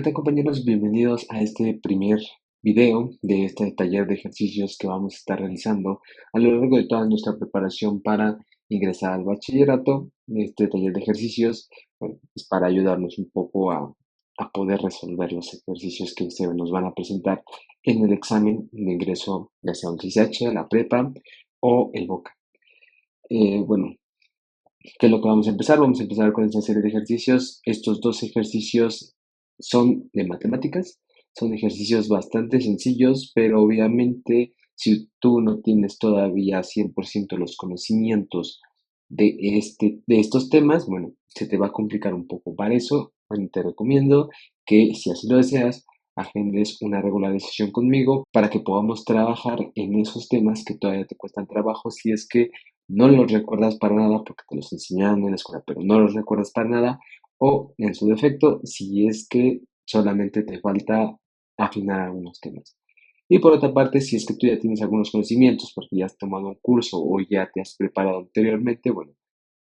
¿Qué tal, compañeros? Bienvenidos a este primer video de este taller de ejercicios que vamos a estar realizando a lo largo de toda nuestra preparación para ingresar al bachillerato. Este taller de ejercicios, bueno, es para ayudarnos un poco a poder resolver los ejercicios que se nos van a presentar en el examen de ingreso, ya sea un CISH, la prepa o el BOCA. Bueno, ¿qué es lo que vamos a empezar? Vamos a empezar con esta serie de ejercicios. Estos dos ejercicios son de matemáticas, son ejercicios bastante sencillos, pero obviamente si tú no tienes todavía 100% los conocimientos de estos temas, bueno, se te va a complicar un poco. Para eso, bueno, te recomiendo que si así lo deseas, agendes una regularización conmigo para que podamos trabajar en esos temas que todavía te cuestan trabajo si es que no los recuerdas para nada porque te los enseñaron en la escuela, pero no los recuerdas para nada, o en su defecto, si es que solamente te falta afinar algunos temas. Y por otra parte, si es que tú ya tienes algunos conocimientos porque ya has tomado un curso o ya te has preparado anteriormente, bueno,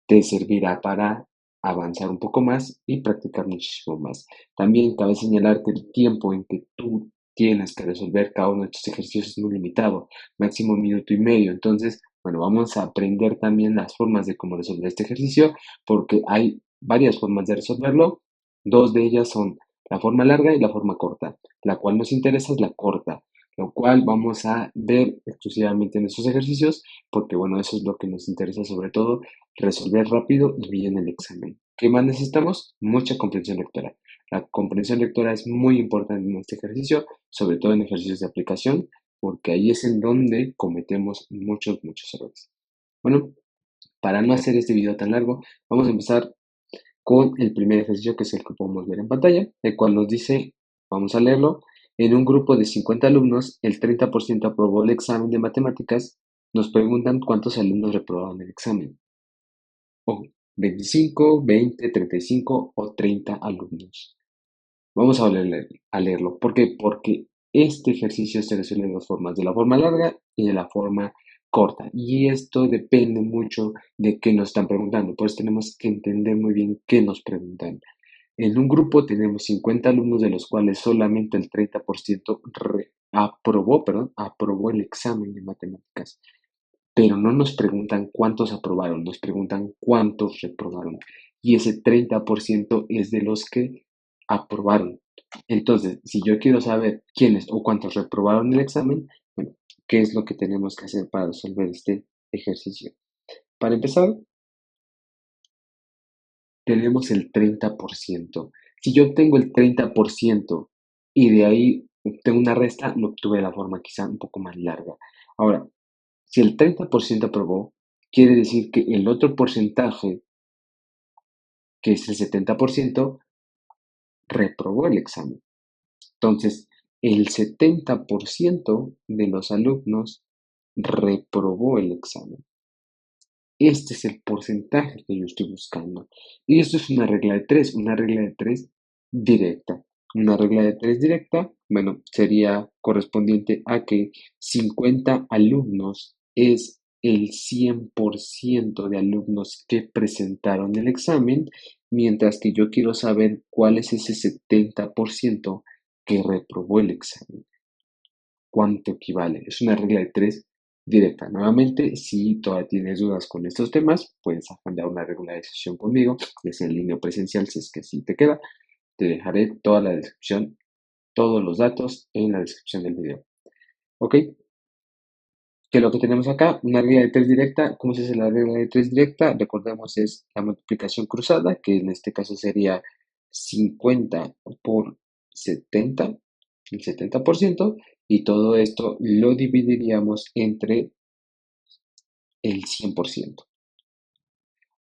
te servirá para avanzar un poco más y practicar muchísimo más. También cabe señalar que el tiempo en que tú tienes que resolver cada uno de estos ejercicios es muy limitado, máximo 1 minuto y medio. Entonces, bueno, vamos a aprender también las formas de cómo resolver este ejercicio, porque hay varias formas de resolverlo. Dos de ellas son la forma larga y la forma corta. La cual nos interesa es la corta, lo cual vamos a ver exclusivamente en estos ejercicios, porque bueno, eso es lo que nos interesa sobre todo, resolver rápido y bien el examen. ¿Qué más necesitamos? Mucha comprensión lectora. La comprensión lectora es muy importante en este ejercicio, sobre todo en ejercicios de aplicación, porque ahí es en donde cometemos muchos errores. Bueno, para no hacer este video tan largo, vamos a empezar con el primer ejercicio, que es el que podemos ver en pantalla, el cual nos dice, vamos a leerlo: en un grupo de 50 alumnos, el 30% aprobó el examen de matemáticas. Nos preguntan cuántos alumnos reprobaron el examen. O 25, 20, 35 o 30 alumnos. Vamos a leerlo. ¿Por qué? Porque este ejercicio se resuelve de dos formas, de la forma larga y de la forma corta. Y esto depende mucho de qué nos están preguntando. Por eso tenemos que entender muy bien qué nos preguntan. En un grupo tenemos 50 alumnos, de los cuales solamente el 30% aprobó el examen de matemáticas. Pero no nos preguntan cuántos aprobaron, nos preguntan cuántos reprobaron. Y ese 30% es de los que aprobaron. Entonces, si yo quiero saber quiénes o cuántos reprobaron el examen, bueno, ¿qué es lo que tenemos que hacer para resolver este ejercicio? Para empezar, tenemos el 30%. Si yo obtengo el 30% y de ahí obtengo una resta, lo obtuve de la forma quizá un poco más larga. Ahora, si el 30% aprobó, quiere decir que el otro porcentaje, que es el 70%, reprobó el examen. Entonces, el 70% de los alumnos reprobó el examen. Este es el porcentaje que yo estoy buscando. Y esto es una regla de tres directa. Una regla de tres directa, bueno, sería correspondiente a que 50 alumnos es el 100% de alumnos que presentaron el examen, mientras que yo quiero saber cuál es ese 70% que reprobó el examen. ¿Cuánto equivale? Es una regla de tres directa. Nuevamente, si todavía tienes dudas con estos temas, puedes agendar una regularización conmigo, ya sea en línea o presencial, si es que así te queda. Te dejaré toda la descripción, todos los datos en la descripción del video. ¿Ok? ¿Qué es lo que tenemos acá? Una regla de tres directa. ¿Cómo se hace la regla de tres directa? Recordemos, es la multiplicación cruzada, que en este caso sería 50 por 70, el 70%, y todo esto lo dividiríamos entre el 100%.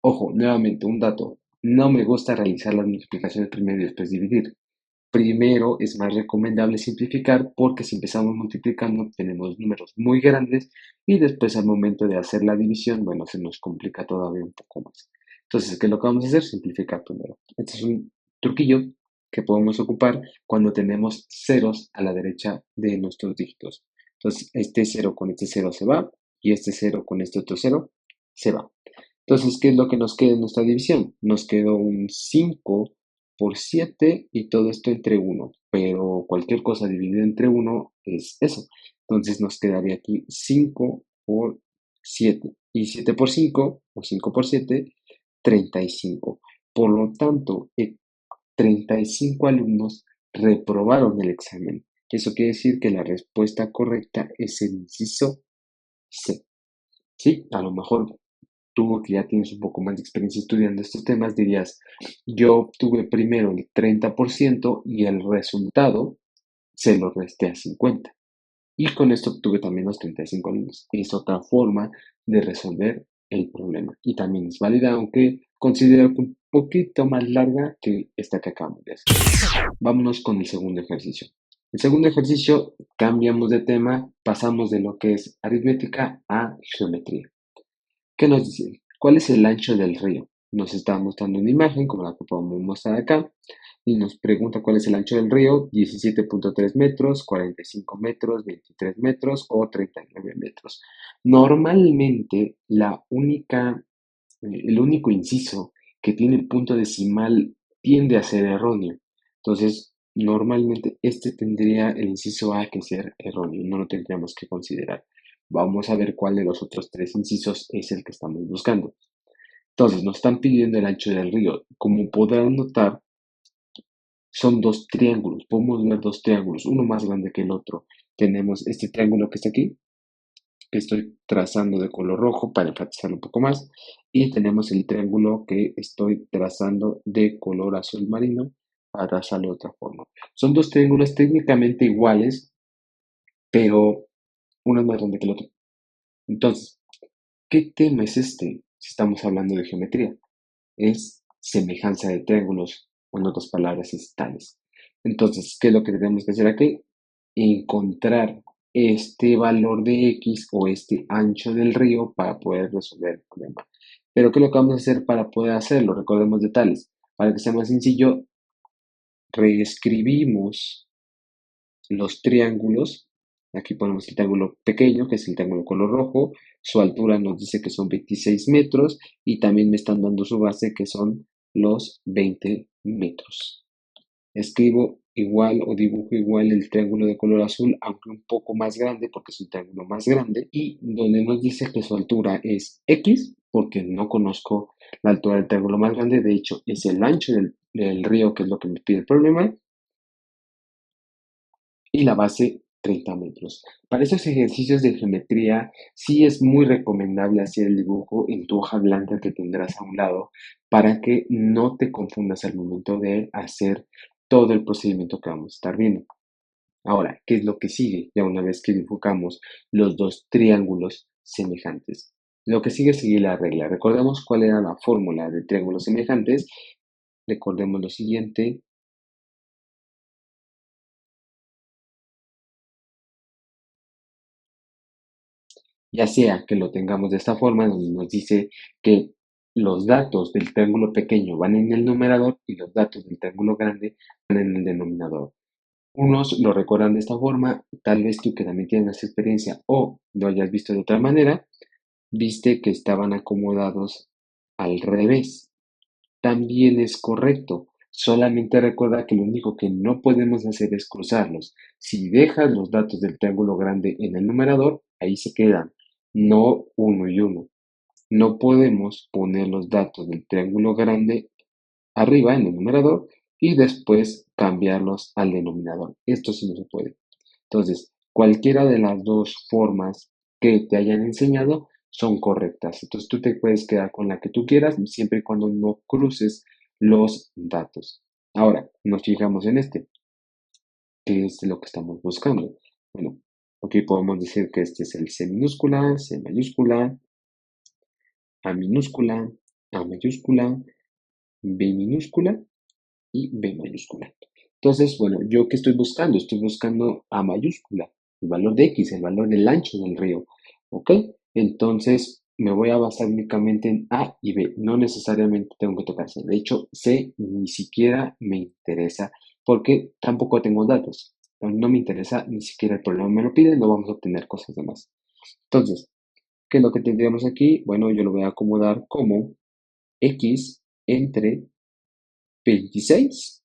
Ojo, nuevamente un dato: no me gusta realizar las multiplicaciones primero y después dividir. Primero es más recomendable simplificar, porque si empezamos multiplicando tenemos números muy grandes y después al momento de hacer la división, bueno, se nos complica todavía un poco más. Entonces, ¿qué es lo que vamos a hacer? Simplificar primero. Este es un truquillo que podemos ocupar cuando tenemos ceros a la derecha de nuestros dígitos. Entonces, este cero con este cero se va y este cero con este otro cero se va. Entonces, ¿qué es lo que nos queda en nuestra división? Nos quedó un 5 por 7 y todo esto entre 1, pero cualquier cosa dividida entre 1 es eso. Entonces nos quedaría aquí 5 por 7 y 7 por 5 o 5 por 7, 35. Por lo tanto, 35 alumnos reprobaron el examen. Eso quiere decir que la respuesta correcta es el inciso C. Sí, a lo mejor tú que ya tienes un poco más de experiencia estudiando estos temas dirías, yo obtuve primero el 30% y el resultado se lo resté a 50. Y con esto obtuve también los 35 alumnos. Es otra forma de resolver el problema. Y también es válida, aunque considero que un poquito más larga que esta que acabamos de hacer. Vámonos con el segundo ejercicio. El segundo ejercicio, cambiamos de tema, pasamos de lo que es aritmética a geometría. ¿Qué nos dice? ¿Cuál es el ancho del río? Nos está mostrando una imagen como la que podemos mostrar acá y nos pregunta cuál es el ancho del río: 17.3 metros, 45 metros, 23 metros o 39 metros. Normalmente el único inciso que tiene punto decimal tiende a ser erróneo. Entonces, normalmente este tendría el inciso A que ser erróneo, no lo tendríamos que considerar. Vamos a ver cuál de los otros tres incisos es el que estamos buscando. Entonces, nos están pidiendo el ancho del río. Como podrán notar, son dos triángulos. Podemos ver dos triángulos, uno más grande que el otro. Tenemos este triángulo que está aquí, que estoy trazando de color rojo para enfatizarlo un poco más. Y tenemos el triángulo que estoy trazando de color azul marino para trazarlo de otra forma. Son dos triángulos técnicamente iguales, pero uno es más grande que el otro. Entonces, ¿qué tema es este si estamos hablando de geometría? Es semejanza de triángulos, o en otras palabras, es tales. Entonces, ¿qué es lo que tenemos que hacer aquí? Encontrar este valor de X o este ancho del río para poder resolver el problema. Pero ¿qué es lo que vamos a hacer para poder hacerlo? Recordemos de tales. Para que sea más sencillo, reescribimos los triángulos. Aquí ponemos el triángulo pequeño, que es el triángulo color rojo. Su altura nos dice que son 26 metros y también me están dando su base, que son los 20 metros. Escribo igual o dibujo igual el triángulo de color azul, aunque un poco más grande porque es un triángulo más grande, y donde nos dice que su altura es X, porque no conozco la altura del triángulo más grande, de hecho es el ancho del río, que es lo que me pide el problema, y la base 30 metros. Para estos ejercicios de geometría sí es muy recomendable hacer el dibujo en tu hoja blanca que tendrás a un lado para que no te confundas al momento de hacer todo el procedimiento que vamos a estar viendo. Ahora, ¿qué es lo que sigue? Ya una vez que dibujamos los dos triángulos semejantes. Lo que sigue es seguir la regla. Recordemos cuál era la fórmula de triángulos semejantes. Recordemos lo siguiente. Ya sea que lo tengamos de esta forma, donde nos dice que los datos del triángulo pequeño van en el numerador y los datos del triángulo grande van en el denominador. Unos lo recuerdan de esta forma, tal vez tú que también tienes más experiencia o lo hayas visto de otra manera, viste que estaban acomodados al revés. También es correcto. Solamente recuerda que lo único que no podemos hacer es cruzarlos. Si dejas los datos del triángulo grande en el numerador, ahí se quedan, no uno y uno. No podemos poner los datos del triángulo grande arriba en el numerador y después cambiarlos al denominador. Esto sí no se puede. Entonces, cualquiera de las dos formas que te hayan enseñado son correctas. Entonces, tú te puedes quedar con la que tú quieras siempre y cuando no cruces los datos. Ahora, nos fijamos en este, que es lo que estamos buscando. Bueno, aquí podemos decir que este es el C minúscula, C mayúscula, A minúscula, A mayúscula, B minúscula y B mayúscula. Entonces, bueno, ¿yo qué estoy buscando? Estoy buscando A mayúscula, el valor de X, el valor del ancho del río. ¿Ok? Entonces, me voy a basar únicamente en A y B. No necesariamente tengo que tocar C. De hecho, C ni siquiera me interesa porque tampoco tengo datos. No me interesa ni siquiera el problema me lo pide, no vamos a obtener cosas de más. Entonces, ¿qué es lo que tendríamos aquí? Bueno, yo lo voy a acomodar como X entre 26,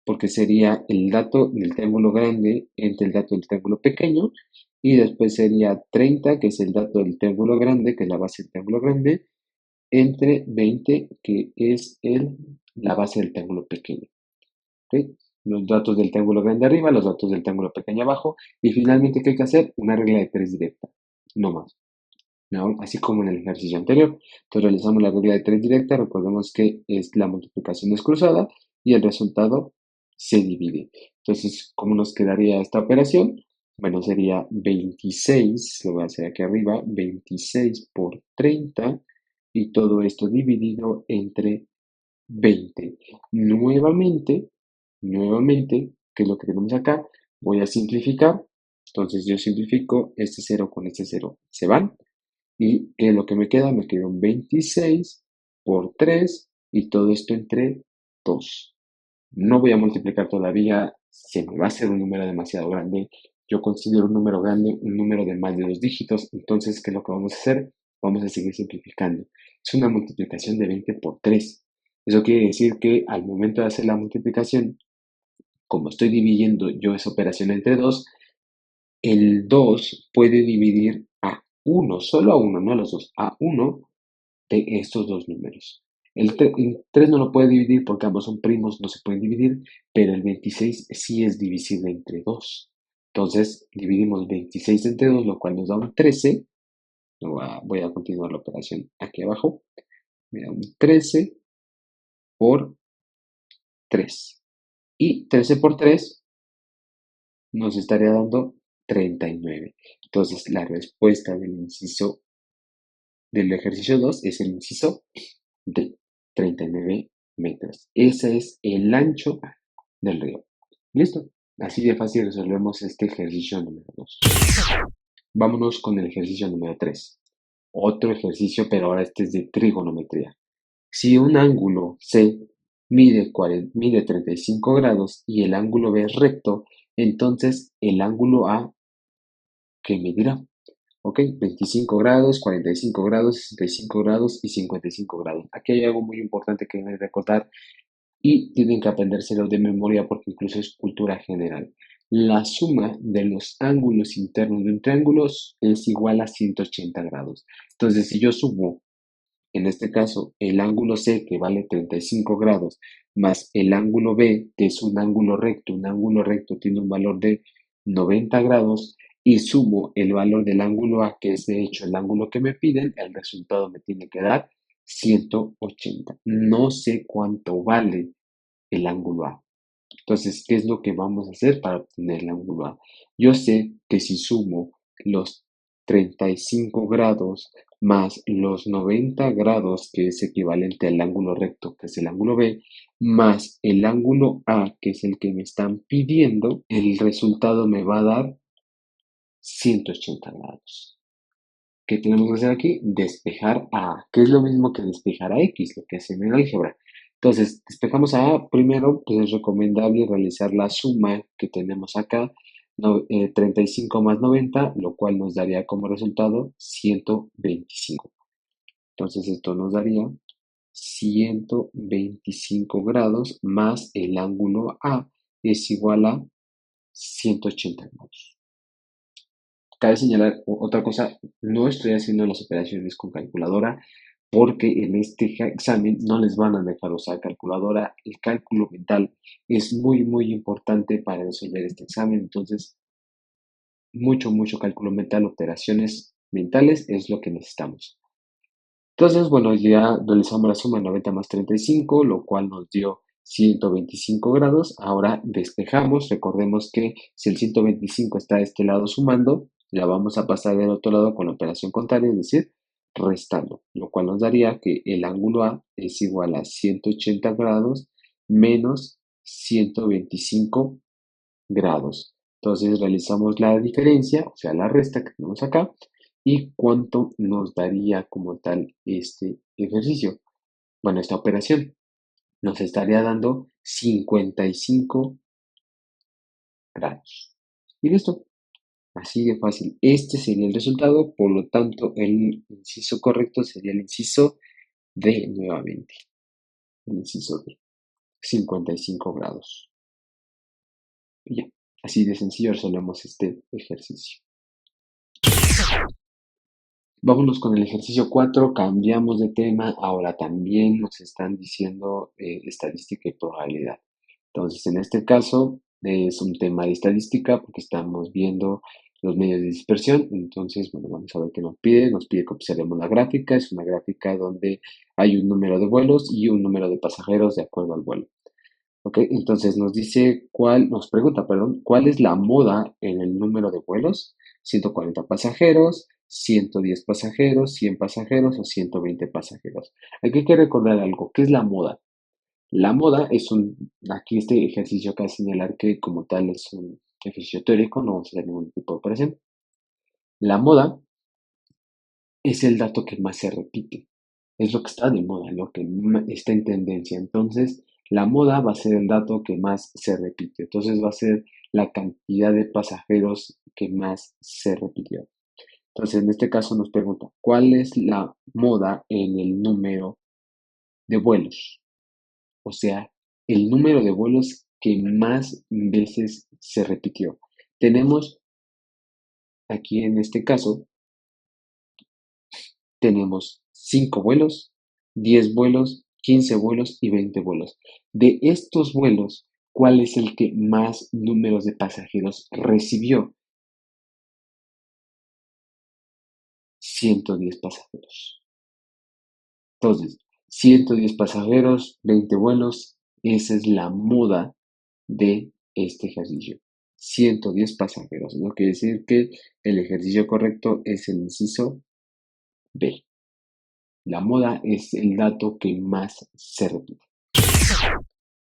porque sería el dato del triángulo grande entre el dato del triángulo pequeño, y después sería 30, que es el dato del triángulo grande, que es la base del triángulo grande, entre 20, que es la base del triángulo pequeño. ¿Ok? Los datos del triángulo grande arriba, los datos del triángulo pequeño abajo, y finalmente, ¿qué hay que hacer? Una regla de 3 directa, no más. ¿No? Así como en el ejercicio anterior. Entonces realizamos la regla de 3 directa, recordemos que es la multiplicación es cruzada y el resultado se divide. Entonces, ¿cómo nos quedaría esta operación? Bueno, sería 26, lo voy a hacer aquí arriba, 26 por 30 y todo esto dividido entre 20. Nuevamente, ¿qué es lo que tenemos acá? Voy a simplificar. Entonces yo simplifico este 0 con este 0. Se van. ¿Y qué es lo que me queda? Me queda un 26 por 3 y todo esto entre 2. No voy a multiplicar todavía, se me va a hacer un número demasiado grande. Yo considero un número grande un número de más de 2 dígitos. Entonces, ¿qué es lo que vamos a hacer? Vamos a seguir simplificando. Es una multiplicación de 20 por 3. Eso quiere decir que al momento de hacer la multiplicación, como estoy dividiendo yo esa operación entre 2, el 2 puede dividir a uno, solo a uno, no a los dos, a uno de estos dos números. El 3 no lo puede dividir porque ambos son primos, no se pueden dividir, pero el 26 sí es divisible entre 2. Entonces, dividimos 26 entre 2, lo cual nos da un 13. Voy a continuar la operación aquí abajo. Me da un 13 por 3. Y 13 por 3 nos estaría dando 39. Entonces, la respuesta del inciso del ejercicio 2 es el inciso de 39 metros. Ese es el ancho del río. ¿Listo? Así de fácil resolvemos este ejercicio número 2. Vámonos con el ejercicio número 3. Otro ejercicio, pero ahora este es de trigonometría. Si un ángulo C mide 35 grados y el ángulo B es recto, entonces el ángulo A, ¿qué medirá? ¿Ok? 25 grados, 45 grados, 65 grados y 55 grados. Aquí hay algo muy importante que deben recordar y tienen que aprendérselo de memoria porque incluso es cultura general. La suma de los ángulos internos de un triángulo es igual a 180 grados. Entonces, si yo sumo, en este caso, el ángulo C, que vale 35 grados, más el ángulo B, que es un ángulo recto tiene un valor de 90 grados, y sumo el valor del ángulo A, que es de hecho el ángulo que me piden, el resultado me tiene que dar 180. No sé cuánto vale el ángulo A. Entonces, ¿qué es lo que vamos a hacer para obtener el ángulo A? Yo sé que si sumo los 35 grados más los 90 grados, que es equivalente al ángulo recto, que es el ángulo B, más el ángulo A, que es el que me están pidiendo, el resultado me va a dar 180 grados. ¿Qué tenemos que hacer aquí? Despejar a A, que es lo mismo que despejar a X, lo que hacen en álgebra. Entonces, despejamos a A. Primero, pues es recomendable realizar la suma que tenemos acá, 35 más 90, lo cual nos daría como resultado 125. Entonces, esto nos daría 125 grados más el ángulo A es igual a 180 grados. Cabe señalar otra cosa, no estoy haciendo las operaciones con calculadora porque en este examen no les van a dejar usar calculadora. El cálculo mental es muy importante para resolver este examen. Entonces, mucho cálculo mental, operaciones mentales es lo que necesitamos. Entonces, bueno, ya realizamos la suma 90 más 35, lo cual nos dio 125 grados. Ahora despejamos. Recordemos que si el 125 está de este lado sumando, la vamos a pasar del otro lado con la operación contraria, es decir, restando, lo cual nos daría que el ángulo A es igual a 180 grados menos 125 grados. Entonces realizamos la diferencia, o sea, la resta que tenemos acá, y cuánto nos daría como tal este ejercicio. Bueno, esta operación nos estaría dando 55 grados. Y listo, así de fácil. Este sería el resultado, por lo tanto, el inciso correcto sería el inciso D nuevamente. El inciso D. 55 grados. Y ya, así de sencillo resolvemos este ejercicio. Vámonos con el ejercicio 4, cambiamos de tema, ahora también nos están diciendo estadística y probabilidad. Entonces, en este caso es un tema de estadística porque estamos viendo los medios de dispersión. Entonces, bueno, vamos a ver qué nos pide que observemos la gráfica. Es una gráfica donde hay un número de vuelos y un número de pasajeros de acuerdo al vuelo. Ok, entonces nos pregunta, perdón, ¿cuál es la moda en el número de vuelos? 140 pasajeros, 110 pasajeros, 100 pasajeros o 120 pasajeros. Aquí hay que recordar algo, ¿qué es la moda? La moda aquí este ejercicio acaba de señalar que como tal es un ejercicio teórico, no vamos a hacer ningún tipo de operación. La moda es el dato que más se repite, es lo que está de moda, lo que está en tendencia. Entonces, la moda va a ser el dato que más se repite. Entonces, va a ser la cantidad de pasajeros que más se repitió. Entonces, en este caso nos pregunta, ¿cuál es la moda en el número de vuelos? O sea, el número de vuelos que más veces se repitió. Tenemos aquí en este caso tenemos 5 vuelos, 10 vuelos, 15 vuelos y 20 vuelos. De estos vuelos, ¿cuál es el que más números de pasajeros recibió? 110 pasajeros. Entonces, 110 pasajeros, 20 vuelos, esa es la moda de este ejercicio. 110 pasajeros. No quiere decir que el ejercicio correcto es el inciso B. La moda es el dato que más se repite.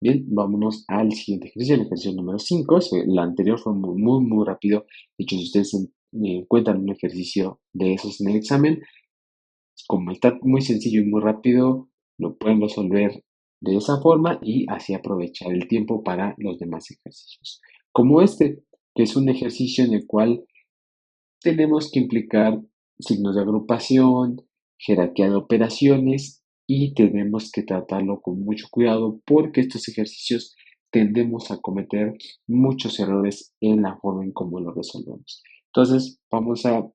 Bien, vámonos al siguiente ejercicio, el ejercicio número 5. El anterior fue muy rápido. De hecho, si ustedes encuentran un ejercicio de esos en el examen, como está muy sencillo y muy rápido, lo pueden resolver de esa forma y así aprovechar el tiempo para los demás ejercicios. Como este, que es un ejercicio en el cual tenemos que implicar signos de agrupación, jerarquía de operaciones y tenemos que tratarlo con mucho cuidado porque estos ejercicios tendemos a cometer muchos errores en la forma en cómo lo resolvemos. Entonces, vamos a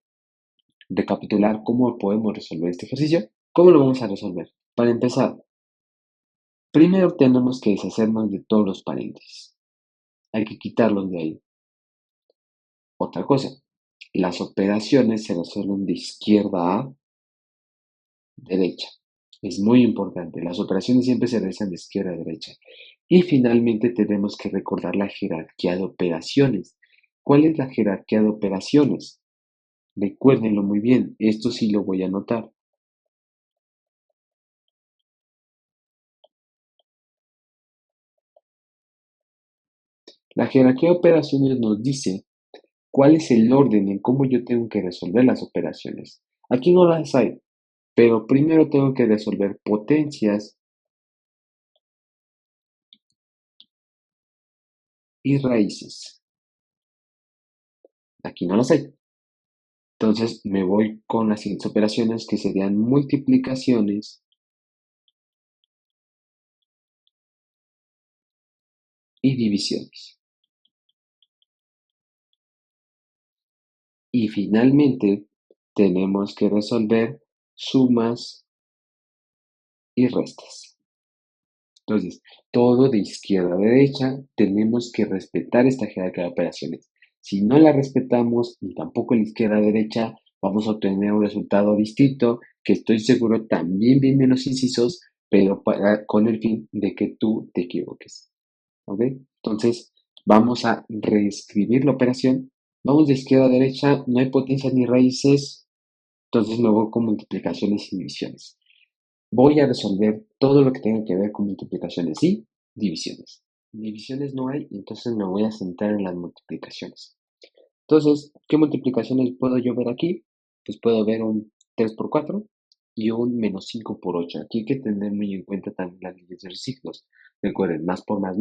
recapitular cómo podemos resolver este ejercicio. ¿Cómo lo vamos a resolver? Para empezar, primero tenemos que deshacernos de todos los paréntesis. Hay que quitarlos de ahí. Otra cosa, las operaciones se resuelven de izquierda a derecha. Es muy importante. Las operaciones siempre se realizan de izquierda a derecha. Y finalmente tenemos que recordar la jerarquía de operaciones. ¿Cuál es la jerarquía de operaciones? Recuérdenlo muy bien. Esto sí lo voy a anotar. La jerarquía de operaciones nos dice cuál es el orden en cómo yo tengo que resolver las operaciones. Aquí no las hay, pero primero tengo que resolver potencias y raíces. Aquí no las hay. Entonces me voy con las siguientes operaciones que serían multiplicaciones y divisiones. Y finalmente tenemos que resolver sumas y restas. Entonces, todo de izquierda a derecha tenemos que respetar esta jerarquía de operaciones. Si no la respetamos y tampoco la izquierda a derecha, vamos a obtener un resultado distinto que estoy seguro también bien menos incisos, pero con el fin de que tú te equivoques. ¿Ok? Entonces, vamos a reescribir la operación. Vamos de izquierda a derecha, no hay potencias ni raíces, entonces me voy con multiplicaciones y divisiones. Voy a resolver todo lo que tenga que ver con multiplicaciones y divisiones. Divisiones no hay, entonces me voy a centrar en las multiplicaciones. Entonces, ¿qué multiplicaciones puedo yo ver aquí? Pues puedo ver un 3 por 4 y un menos 5 por 8. Aquí hay que tener muy en cuenta también las leyes de los signos. Recuerden, más por más,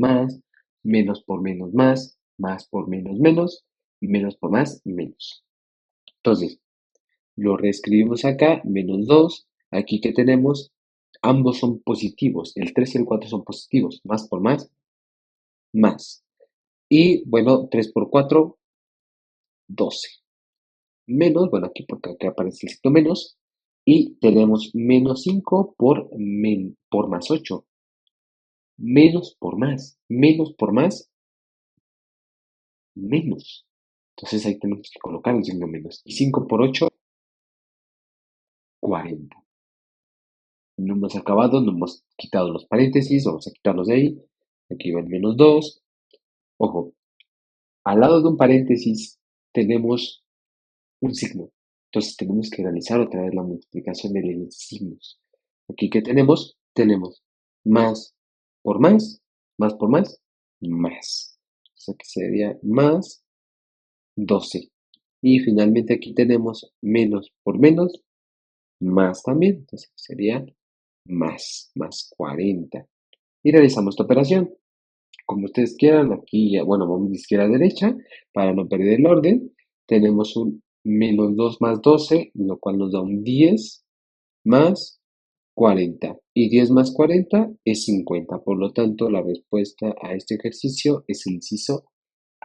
menos por más por menos y menos por más menos. Entonces, lo reescribimos acá, menos 2. Aquí que tenemos Ambos son positivos, el 3 y el 4 son positivos. Más por más, más. Y bueno, 3 por 4, 12. Menos, bueno, aquí porque acá aparece el signo menos. Y tenemos menos 5 por más 8. Menos por más. Menos por más, menos. Entonces ahí tenemos que colocar un signo menos. Y 5 por 8, 40. No hemos acabado, no hemos quitado los paréntesis, vamos a quitarlos de ahí. Aquí va el menos 2. Ojo, al lado de un paréntesis tenemos un signo. Entonces tenemos que realizar otra vez la multiplicación de los signos. Aquí que tenemos, tenemos más por más por más, más. O sea que sería más 12. Y finalmente aquí tenemos menos por menos, más también. Entonces sería más 40. Y realizamos esta operación. Como ustedes quieran, aquí ya, bueno, vamos de izquierda a derecha para no perder el orden. Tenemos un menos 2 más 12, lo cual nos da un 10 más 40. Y 10 más 40 es 50. Por lo tanto, la respuesta a este ejercicio es el inciso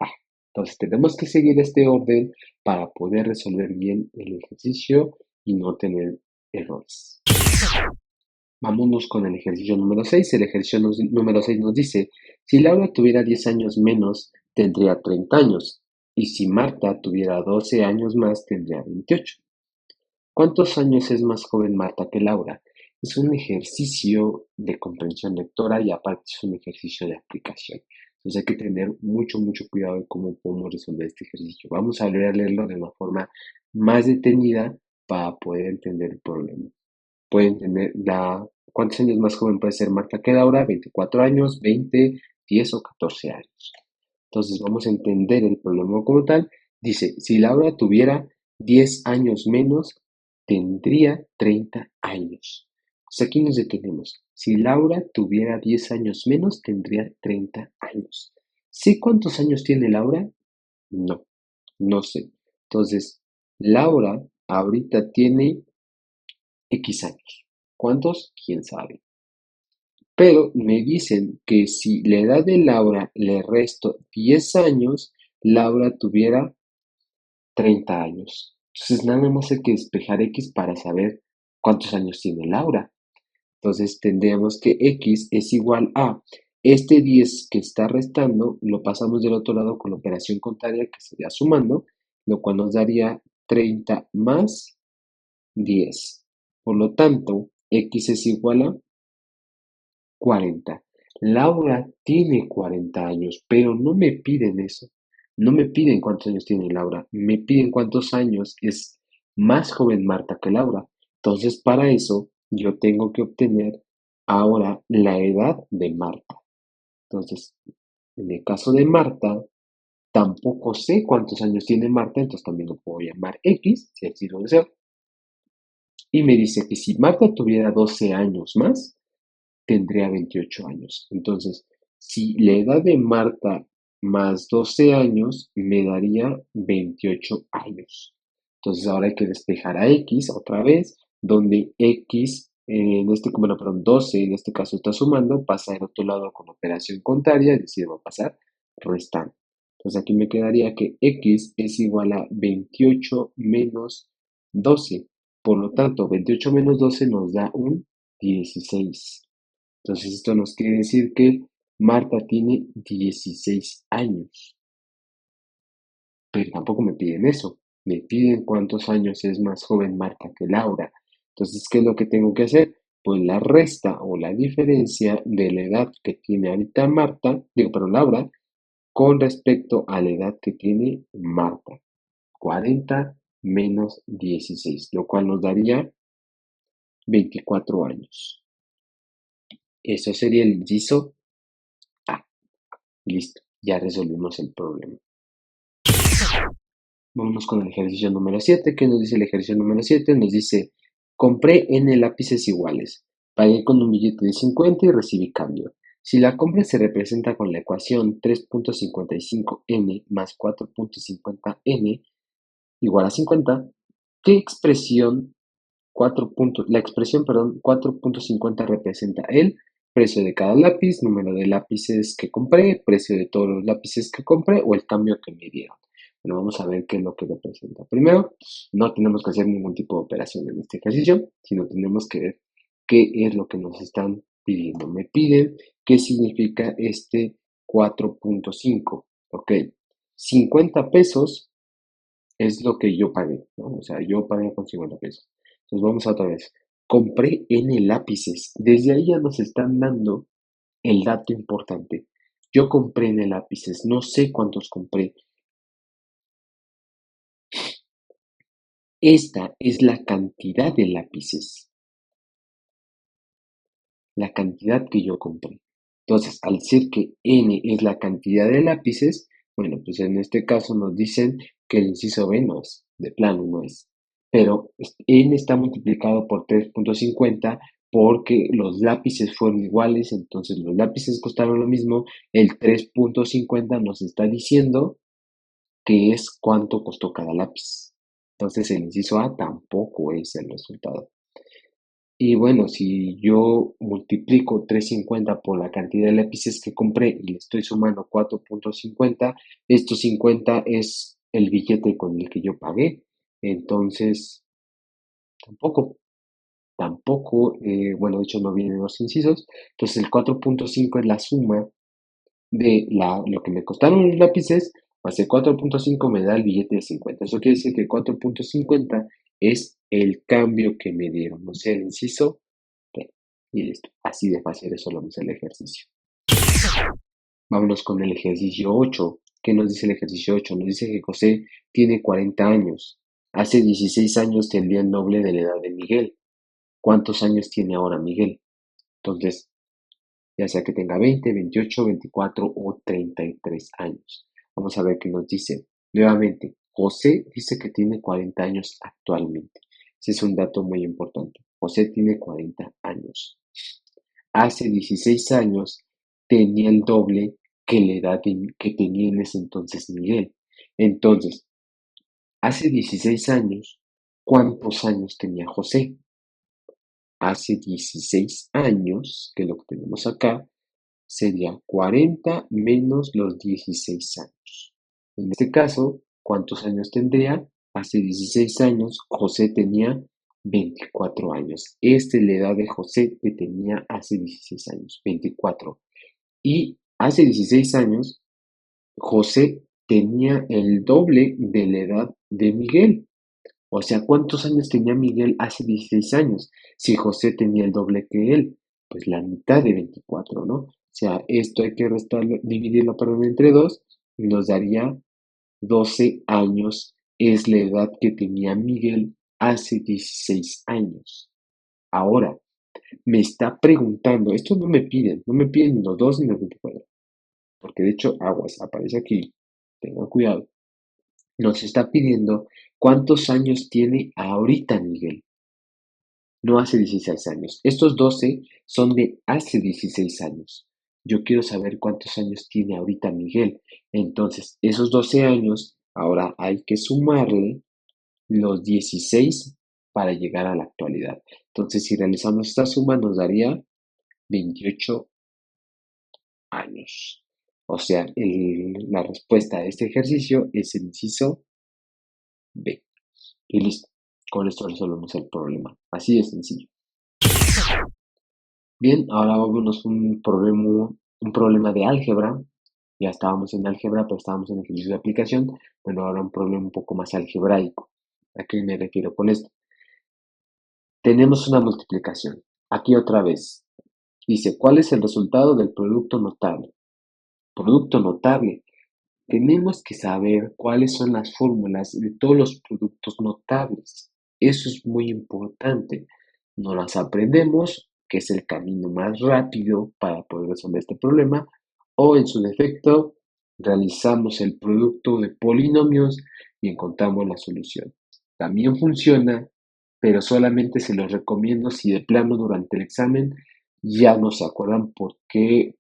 A. Entonces, tenemos que seguir este orden para poder resolver bien el ejercicio y no tener errores. Vámonos con el ejercicio número 6. El ejercicio número 6 nos dice, si Laura tuviera 10 años menos, tendría 30 años. Y si Marta tuviera 12 años más, tendría 28. ¿Cuántos años es más joven Marta que Laura? Es un ejercicio de comprensión lectora y aparte es un ejercicio de aplicación. Entonces hay que tener mucho cuidado de cómo podemos resolver este ejercicio. Vamos a leerlo de una forma más detenida para poder entender el problema. Pueden tener ¿cuántos años más joven puede ser Marta que Laura? 24 años, 20, 10 o 14 años. Entonces vamos a entender el problema como tal. Dice, si Laura tuviera 10 años menos, tendría 30 años. Pues aquí nos detenemos. Si Laura tuviera 10 años menos, tendría 30 años. ¿Sé cuántos años tiene Laura? No, no sé. Entonces, Laura ahorita tiene X años. ¿Cuántos? ¿Quién sabe? Pero me dicen que si la edad de Laura le resto 10 años, Laura tuviera 30 años. Entonces nada más hay que despejar X para saber cuántos años tiene Laura. Entonces tendríamos que X es igual a este 10 que está restando, lo pasamos del otro lado con la operación contraria que sería sumando, lo cual nos daría 30 más 10. Por lo tanto, X es igual a 40. Laura tiene 40 años, pero no me piden eso. No me piden cuántos años tiene Laura, me piden cuántos años es más joven Marta que Laura. Entonces, para eso, yo tengo que obtener ahora la edad de Marta. Entonces, en el caso de Marta, tampoco sé cuántos años tiene Marta, entonces también lo puedo llamar X, si así lo deseo. Y me dice que si Marta tuviera 12 años más, tendría 28 años. Entonces, si la edad de Marta más 12 años me daría 28 años. Entonces, ahora hay que despejar a X otra vez, donde X, bueno, perdón, 12 en este caso está sumando, pasa al otro lado con operación contraria, es decir, va a pasar restando. Entonces, aquí me quedaría que X es igual a 28 menos 12. Por lo tanto, 28 menos 12 nos da un 16. Entonces esto nos quiere decir que Marta tiene 16 años, pero tampoco me piden eso. Me piden cuántos años es más joven Marta que Laura. Entonces, ¿qué es lo que tengo que hacer? Pues la resta o la diferencia de la edad que tiene ahorita Laura, con respecto a la edad que tiene Marta. 40 menos 16, lo cual nos daría 24 años. Eso sería el inciso A. Listo, ya resolvimos el problema. Vámonos con el ejercicio número 7. ¿Qué nos dice el ejercicio número 7? Nos dice, compré N lápices iguales, pagué con un billete de 50 y recibí cambio. Si la compra se representa con la ecuación 3.55n más 4.50n igual a 50, ¿qué expresión la expresión, perdón, 4.50 representa el precio de cada lápiz, número de lápices que compré, precio de todos los lápices que compré o el cambio que me dieron. Bueno, vamos a ver qué es lo que representa. Primero, no tenemos que hacer ningún tipo de operación en este ejercicio, sino tenemos que ver qué es lo que nos están pidiendo. Me piden qué significa este 4.5. Ok, 50 pesos es lo que yo pagué, ¿no? O sea, yo pagué con 50 pesos. Entonces vamos otra vez. Compré N lápices. Desde ahí ya nos están dando el dato importante. Yo compré N lápices. No sé cuántos compré. Esta es la cantidad de lápices. La cantidad que yo compré. Entonces, al ser que N es la cantidad de lápices, bueno, pues en este caso nos dicen que el inciso B no es, de plano no es. Pero N está multiplicado por 3.50 porque los lápices fueron iguales, entonces los lápices costaron lo mismo, el 3.50 nos está diciendo que es cuánto costó cada lápiz. Entonces el inciso A tampoco es el resultado. Y bueno, si yo multiplico 3.50 por la cantidad de lápices que compré y le estoy sumando 4.50, estos 50 es el billete con el que yo pagué. Entonces, tampoco, bueno, de hecho no vienen los incisos. Entonces el 4.5 es la suma de lo que me costaron los lápices, más el 4.5 me da el billete de 50. Eso quiere decir que 4.50 es el cambio que me dieron, o sea, el inciso B. Y listo. Así de fácil resolvemos el ejercicio. Vámonos con el ejercicio 8. ¿Qué nos dice el ejercicio 8? Nos dice que José tiene 40 años. Hace 16 años tendría el doble de la edad de Miguel. ¿Cuántos años tiene ahora Miguel? Entonces, ya sea que tenga 20, 28, 24 o 33 años. Vamos a ver qué nos dice. Nuevamente, José dice que tiene 40 años actualmente. Ese es un dato muy importante. José tiene 40 años. Hace 16 años tenía el doble que la edad que tenía en ese entonces Miguel. Entonces, hace 16 años, ¿cuántos años tenía José? Hace 16 años, que lo que tenemos acá, sería 40 menos los 16 años. En este caso, ¿cuántos años tendría? Hace 16 años, José tenía 24 años. Esta es la edad de José que tenía hace 16 años, 24. Y hace 16 años, José tenía el doble de la edad de Miguel. O sea, ¿cuántos años tenía Miguel hace 16 años? Si José tenía el doble que él, pues la mitad de 24, ¿no? O sea, esto hay que restarlo, dividirlo, perdón, entre 2 y nos daría 12 años. Es la edad que tenía Miguel hace 16 años. Ahora, me está preguntando, esto no me piden ni los 2 ni los 24, porque de hecho, aguas, aparece aquí, tengan cuidado, nos está pidiendo cuántos años tiene ahorita Miguel. No hace 16 años. Estos 12 son de hace 16 años. Yo quiero saber cuántos años tiene ahorita Miguel. Entonces, esos 12 años, ahora hay que sumarle los 16 para llegar a la actualidad. Entonces, si realizamos esta suma, nos daría 28 años. O sea, la respuesta a este ejercicio es el inciso B. Y listo. Con esto resolvemos el problema. Así de sencillo. Bien, ahora vámonos un problema de álgebra. Ya estábamos en álgebra, pero estábamos en ejercicio de aplicación. Bueno, ahora un problema un poco más algebraico. ¿A qué me refiero con esto? Tenemos una multiplicación. Aquí otra vez. Dice, ¿cuál es el resultado del producto notable? Producto notable. Tenemos que saber cuáles son las fórmulas de todos los productos notables. Eso es muy importante. No las aprendemos, que es el camino más rápido para poder resolver este problema, o en su defecto, realizamos el producto de polinomios y encontramos la solución. También funciona, pero solamente se los recomiendo si de plano durante el examen ya no se acuerdan por qué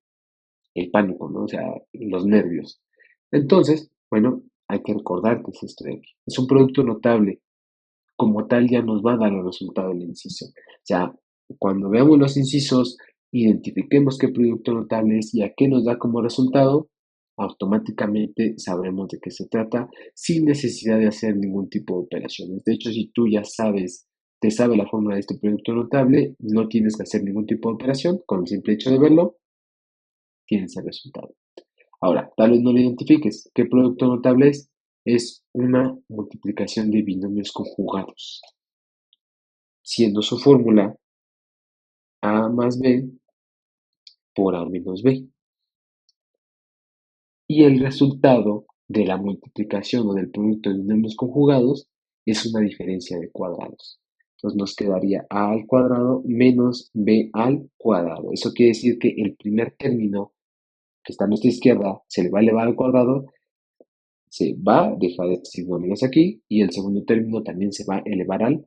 el pánico, ¿no? O sea, los nervios. Entonces, bueno, hay que recordar que es esto de aquí. Es un producto notable como tal ya nos va a dar el resultado del inciso. O sea, cuando veamos los incisos, identifiquemos qué producto notable es y a qué nos da como resultado, automáticamente sabremos de qué se trata sin necesidad de hacer ningún tipo de operaciones. De hecho, si tú ya sabes, te sabe la fórmula de este producto notable, no tienes que hacer ningún tipo de operación, con el simple hecho de verlo, tienes el resultado. Ahora, tal vez no lo identifiques. ¿Qué producto notable es? Es una multiplicación de binomios conjugados, siendo su fórmula a más b por a menos b. Y el resultado de la multiplicación o del producto de binomios conjugados es una diferencia de cuadrados. Entonces nos quedaría a al cuadrado menos b al cuadrado. Eso quiere decir que el primer término que está a nuestra izquierda se le va a elevar al cuadrado, se va a dejar de signo menos aquí y el segundo término también se va a elevar al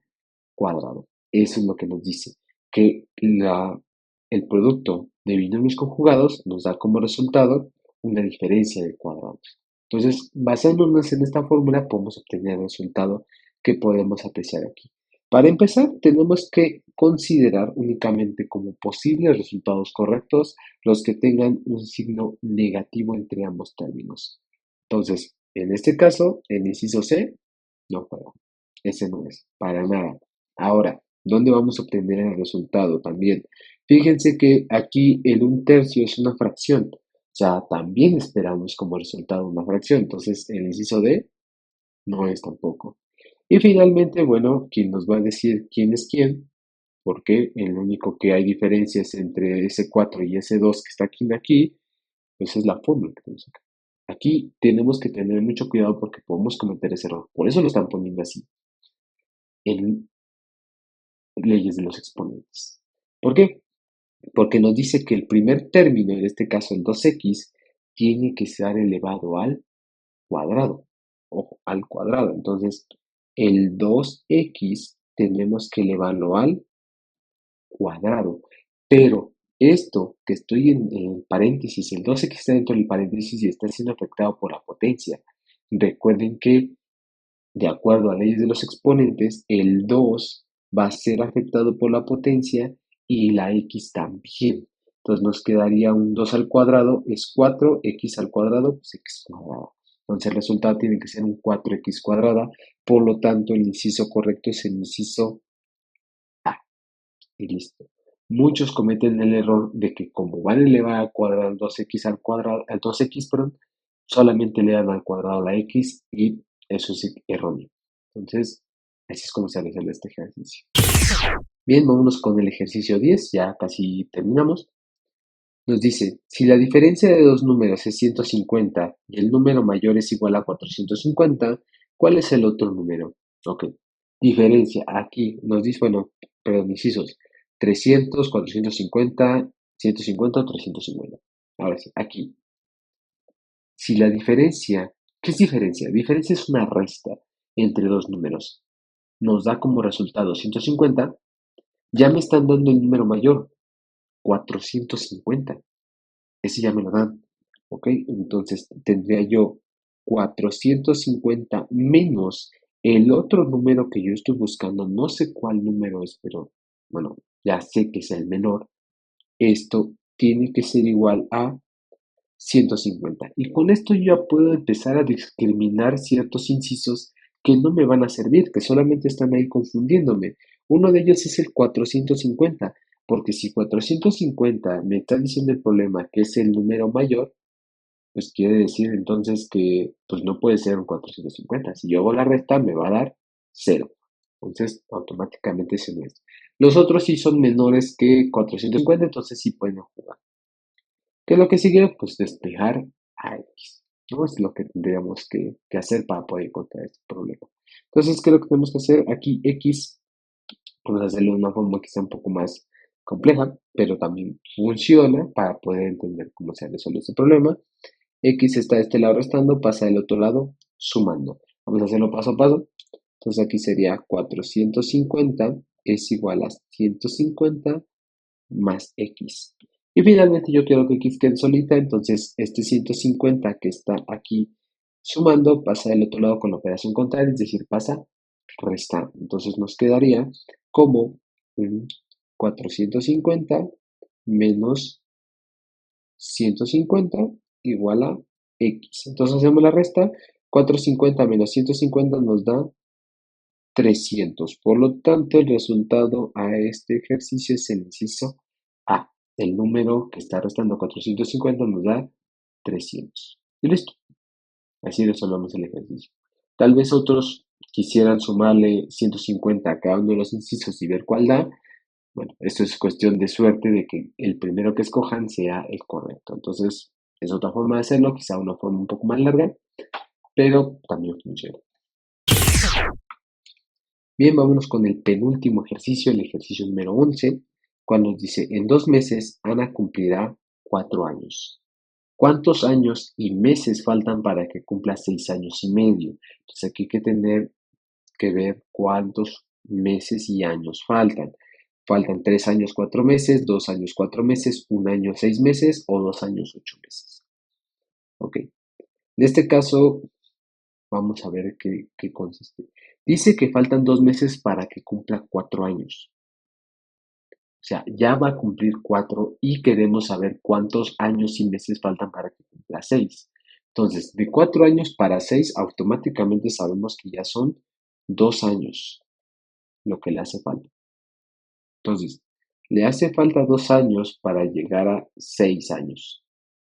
cuadrado. Eso es lo que nos dice, que el producto de binomios conjugados nos da como resultado una diferencia de cuadrados. Entonces, basándonos en esta fórmula, podemos obtener el resultado que podemos apreciar aquí. Para empezar, tenemos que considerar únicamente como posibles resultados correctos los que tengan un signo negativo entre ambos términos. Entonces, en este caso, el inciso C no juega. Ese no es, para nada. Ahora, ¿dónde vamos a obtener el resultado también? Fíjense que aquí el 1/3 es una fracción. O sea, también esperamos como resultado una fracción. Entonces, el inciso D no es tampoco. Y finalmente, bueno, ¿quién nos va a decir quién es quién? Porque el único que hay diferencias entre ese 4 y ese 2 que está aquí, pues es la fórmula que tenemos acá. Aquí tenemos que tener mucho cuidado porque podemos cometer ese error. Por eso lo están poniendo así, en leyes de los exponentes. ¿Por qué? Porque nos dice que el primer término, en este caso el 2x, tiene que ser elevado al cuadrado. Ojo, al cuadrado. Entonces, el 2x tenemos que elevarlo al cuadrado. Pero esto que estoy en paréntesis, el 2x está dentro del paréntesis y está siendo afectado por la potencia. Recuerden que, de acuerdo a leyes de los exponentes, el 2 va a ser afectado por la potencia y la x también. Entonces nos quedaría un 2 al cuadrado, es 4x al cuadrado, pues x cuadrada. Entonces el resultado tiene que ser un 4x cuadrada, por lo tanto el inciso correcto es el inciso A. Y listo. Muchos cometen el error de que como van a elevar al cuadrado el 2x al cuadrado, al 2x, perdón, solamente elevan al cuadrado la x y eso es erróneo. Entonces, así es como se resuelve este ejercicio. Bien, vámonos con el ejercicio 10, ya casi terminamos. Nos dice, si la diferencia de dos números es 150 y el número mayor es igual a 450, ¿cuál es el otro número? Ok, diferencia, aquí nos dice, bueno, perdón, incisos, 300, 450, 150 o 350. Ahora sí, aquí, si la diferencia, ¿qué es diferencia? Diferencia es una resta entre dos números. Nos da como resultado 150, ya me están dando el número mayor, 450. Ese ya me lo dan, ¿ok? Entonces tendría yo 450 menos el otro número que yo estoy buscando, no sé cuál número es, pero bueno, ya sé que es el menor. Esto tiene que ser igual a 150. Y con esto yo ya puedo empezar a discriminar ciertos incisos que no me van a servir, que solamente están ahí confundiéndome. Uno de ellos es el 450, porque si 450 me está diciendo el problema que es el número mayor, pues quiere decir entonces que pues no puede ser un 450. Si yo hago la resta me va a dar 0. Entonces automáticamente se muestra. Los otros sí son menores que 450, entonces sí pueden jugar. ¿Qué es lo que sigue? Pues despejar a X. ¿No? Es lo que tendríamos que hacer para poder encontrar este problema. Entonces, ¿qué es lo que tenemos que hacer? Aquí X, vamos a hacerlo de una forma que sea un poco más compleja, pero también funciona para poder entender cómo se resuelve este problema. X está de este lado restando, pasa del otro lado sumando. Vamos a hacerlo paso a paso. Entonces aquí sería 450 es igual a 150 más X. Y finalmente yo quiero que X quede solita, entonces este 150 que está aquí sumando pasa del otro lado con la operación contraria, es decir, pasa restar. Entonces nos quedaría como 450 menos 150 igual a X. Entonces hacemos la resta. 450 menos 150 nos da 300. Por lo tanto, el resultado a este ejercicio es el inciso A. El número que está restando 450 nos da 300. Y listo. Así resolvemos el ejercicio. Tal vez otros quisieran sumarle 150 a cada uno de los incisos y ver cuál da. Bueno, esto es cuestión de suerte de que el primero que escojan sea el correcto. Entonces, es otra forma de hacerlo, quizá una forma un poco más larga, pero también funciona. Bien, vámonos con el penúltimo ejercicio, el ejercicio número 11, cuando nos dice, en 2 meses Ana cumplirá 4 años. ¿Cuántos años y meses faltan para que cumpla 6 años y medio? Entonces aquí hay que tener que ver cuántos meses y años faltan. Faltan 3 años 4 meses, 2 años 4 meses, 1 año 6 meses o 2 años 8 meses. Ok. En este caso, vamos a ver qué consiste. Dice que faltan 2 meses para que cumpla 4 años. O sea, ya va a cumplir 4 y queremos saber cuántos años y meses faltan para que cumpla 6. Entonces, de 4 años para 6, automáticamente sabemos que ya son 2 años lo que le hace falta. Entonces, le hace falta 2 años para llegar a 6 años.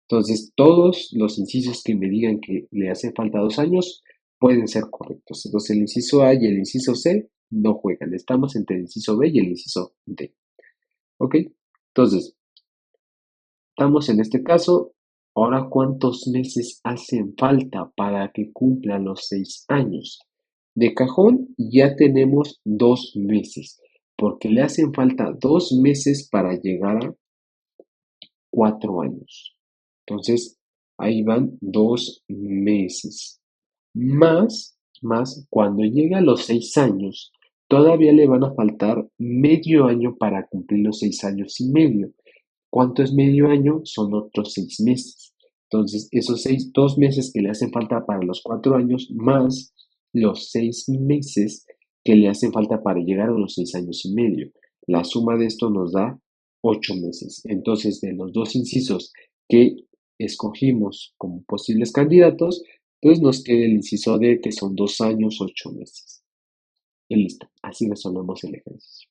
Entonces, todos los incisos que me digan que le hace falta 2 años pueden ser correctos. Entonces, el inciso A y el inciso C no juegan. Estamos entre el inciso B y el inciso D. ¿Ok? Entonces, estamos en este caso. Ahora, ¿cuántos meses hacen falta para que cumpla los 6 años? De cajón ya tenemos 2 meses, porque le hacen falta 2 meses para llegar a 4 años. Entonces, ahí van 2 meses. Más, cuando llegue a los 6 años, todavía le van a faltar medio año para cumplir los 6 años y medio. ¿Cuánto es medio año? Son otros 6 meses. Entonces, esos 2 meses que le hacen falta para los 4 años, más los 6 meses que le hacen falta para llegar a los 6 años y medio. La suma de esto nos da 8 meses. Entonces, de los dos incisos que escogimos como posibles candidatos, pues nos queda el inciso D, que son 2 años, 8 meses. Y listo, así resolvemos el ejercicio.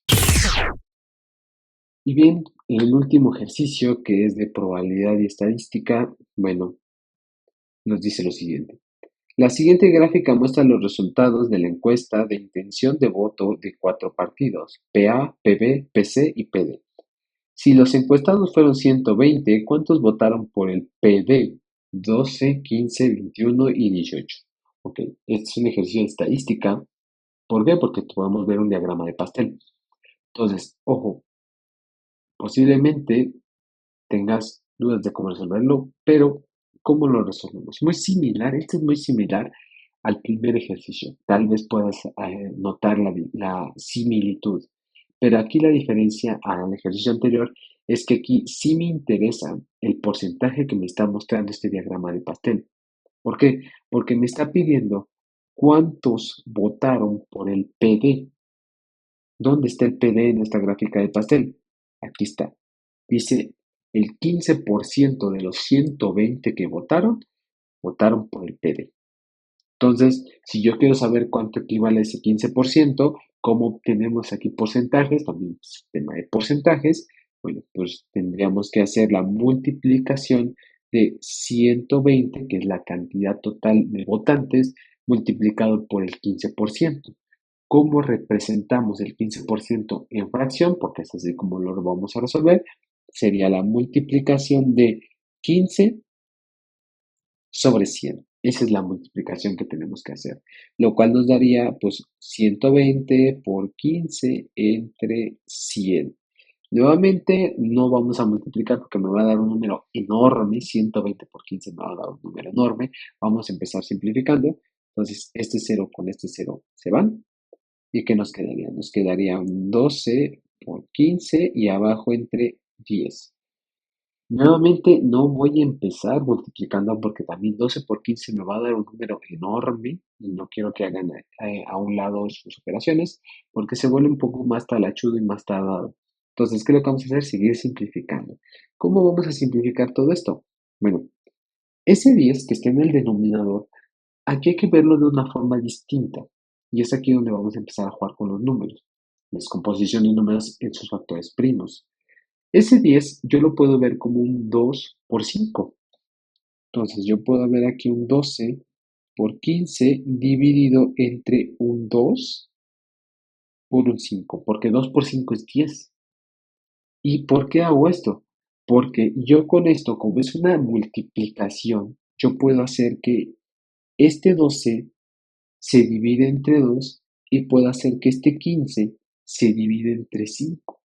Y bien, el último ejercicio, que es de probabilidad y estadística, bueno, nos dice lo siguiente. La siguiente gráfica muestra los resultados de la encuesta de intención de voto de 4 partidos, PA, PB, PC y PD. Si los encuestados fueron 120, ¿cuántos votaron por el PD? 12, 15, 21 y 18. Ok, este es un ejercicio de estadística. ¿Por qué? Porque podemos ver un diagrama de pastel. Entonces, ojo, posiblemente tengas dudas de cómo resolverlo, pero ¿cómo lo resolvemos? Muy similar, este es muy similar al primer ejercicio. Tal vez puedas notar la similitud, pero aquí la diferencia al ejercicio anterior es que aquí sí me interesa el porcentaje que me está mostrando este diagrama de pastel. ¿Por qué? Porque me está pidiendo cuántos votaron por el PD. ¿Dónde está el PD en esta gráfica de pastel? Aquí está. Dice, el 15% de los 120 que votaron por el PD. Entonces, si yo quiero saber cuánto equivale ese 15%, ¿cómo obtenemos aquí porcentajes? También sistema de porcentajes. Bueno, pues tendríamos que hacer la multiplicación de 120, que es la cantidad total de votantes, multiplicado por el 15%. ¿Cómo representamos el 15% en fracción? Porque es así como lo vamos a resolver. Sería la multiplicación de 15 sobre 100. Esa es la multiplicación que tenemos que hacer, lo cual nos daría pues 120 por 15 entre 100. Nuevamente no vamos a multiplicar porque me va a dar un número enorme, 120 por 15 me va a dar un número enorme. Vamos a empezar simplificando. Entonces este 0 con este 0 se van. ¿Y qué nos quedaría? Nos quedaría un 12 por 15 y abajo entre 10. Nuevamente no voy a empezar multiplicando porque también 12 por 15 me va a dar un número enorme y no quiero que hagan a un lado sus operaciones porque se vuelve un poco más talachudo y más tardado. Entonces, ¿qué es lo que vamos a hacer? Seguir simplificando. ¿Cómo vamos a simplificar todo esto? Bueno, ese 10 que está en el denominador, aquí hay que verlo de una forma distinta. Y es aquí donde vamos a empezar a jugar con los números. Descomposición de números en sus factores primos. Ese 10 yo lo puedo ver como un 2 por 5. Entonces yo puedo ver aquí un 12 por 15 dividido entre un 2 por un 5, porque 2 por 5 es 10. ¿Y por qué hago esto? Porque yo con esto, como es una multiplicación, yo puedo hacer que este 12 se divide entre 2 y puedo hacer que este 15 se divide entre 5.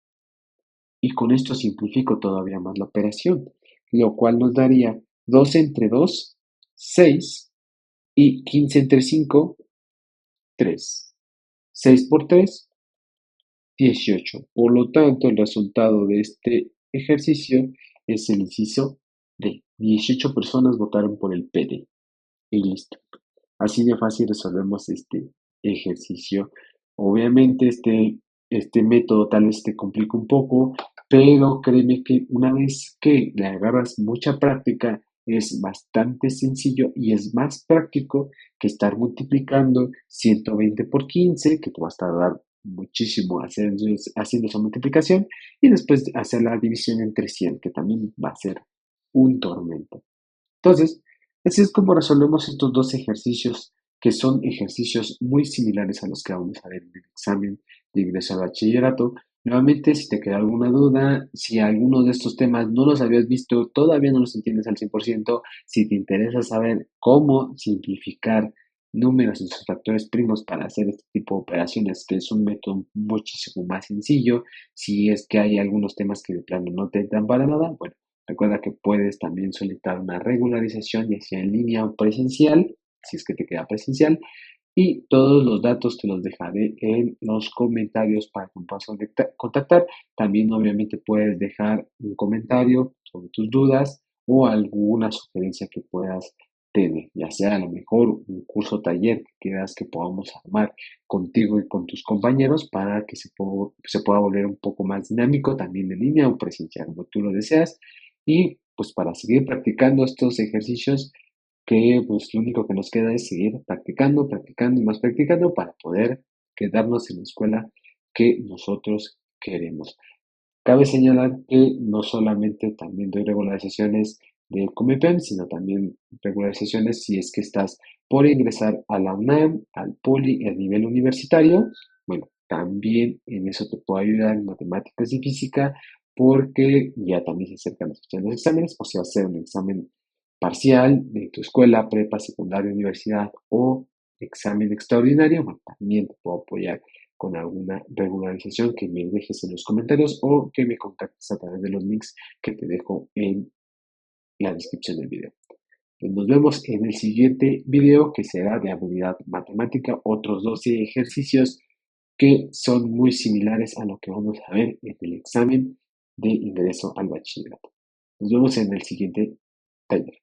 Y con esto simplifico todavía más la operación, lo cual nos daría 2 entre 2, 6, y 15 entre 5, 3. 6 por 3, 18. Por lo tanto, el resultado de este ejercicio es el inciso D. 18 personas votaron por el PD. Y listo. Así de fácil resolvemos este ejercicio. Obviamente este método tal vez te complica un poco, pero créeme que una vez que le agarras mucha práctica, es bastante sencillo y es más práctico que estar multiplicando 120 por 15, que te va a tardar muchísimo haciendo esa multiplicación, y después hacer la división entre 100, que también va a ser un tormento. Entonces, así es como resolvemos estos dos ejercicios, que son ejercicios muy similares a los que vamos a ver en el examen de ingreso al bachillerato. Nuevamente, si te queda alguna duda, si alguno de estos temas no los habías visto, todavía no los entiendes al 100%, si te interesa saber cómo simplificar números en sus factores primos para hacer este tipo de operaciones, que es un método muchísimo más sencillo, si es que hay algunos temas que de plano no te dan para nada, bueno, recuerda que puedes también solicitar una regularización, ya sea en línea o presencial, si es que te queda presencial, y todos los datos te los dejaré en los comentarios para que me puedas contactar. También obviamente puedes dejar un comentario sobre tus dudas o alguna sugerencia que puedas tener, ya sea a lo mejor un curso taller que quieras que podamos armar contigo y con tus compañeros para que se pueda volver un poco más dinámico también en línea o presencial, como tú lo deseas. Y pues para seguir practicando estos ejercicios, que pues lo único que nos queda es seguir practicando, practicando y más practicando para poder quedarnos en la escuela que nosotros queremos. Cabe señalar que no solamente también doy regularizaciones de Comepem, sino también regularizaciones si es que estás por ingresar a la UNAM, al Poli, a nivel universitario. Bueno, también en eso te puedo ayudar en matemáticas y física, porque ya también se acercan las fechas de los exámenes, o sea, hacer un examen parcial de tu escuela, prepa, secundaria, universidad o examen extraordinario, bueno, también te puedo apoyar con alguna regularización que me dejes en los comentarios o que me contactes a través de los links que te dejo en la descripción del video. Pues nos vemos en el siguiente video, que será de habilidad matemática, otros 12 ejercicios que son muy similares a lo que vamos a ver en el examen de ingreso al bachillerato. Nos vemos en el siguiente taller.